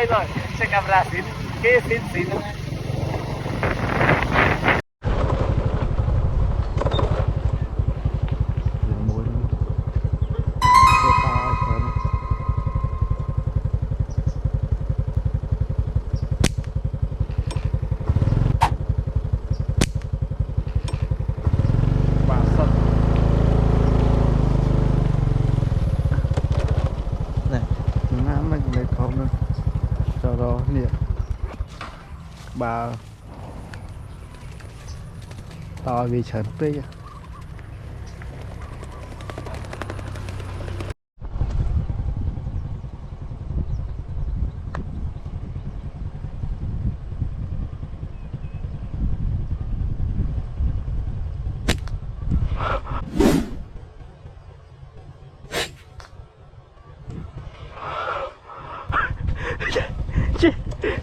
rồi xe camera xịn cái xịn xịn bà to vì chở tươi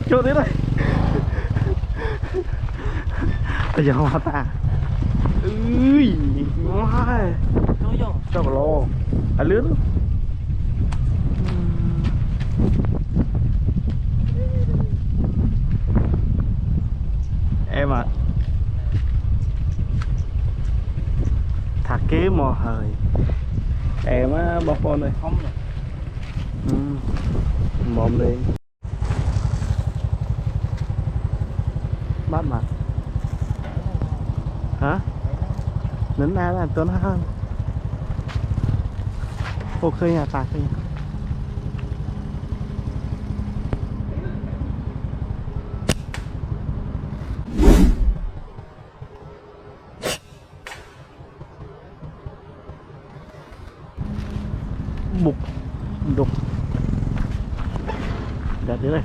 chỗ đấy này bây giờ hoa ta ui wow cho vào lô lướt em ạ thạc kế mò hời em á bọc con này không mồm đi bắt mặt hả nín ai là tuấn hơn ô khơi nhà tạc khơi bục đục đặt đi đây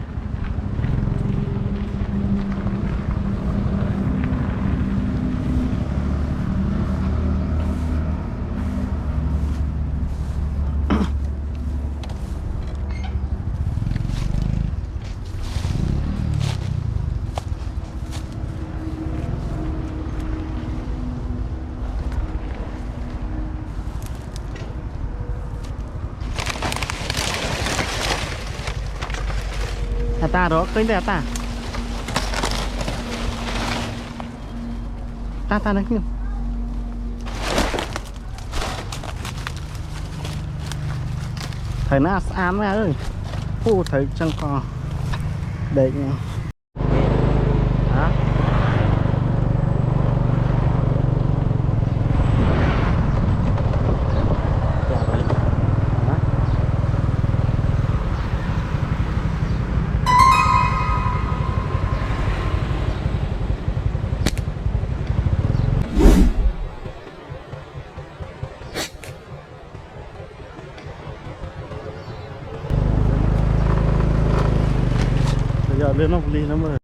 ta đó kênh đẹp ta ta nó kêu thầy nó ăn mà ơi ô thầy chẳng có để hả giờ lên nó đi nó mới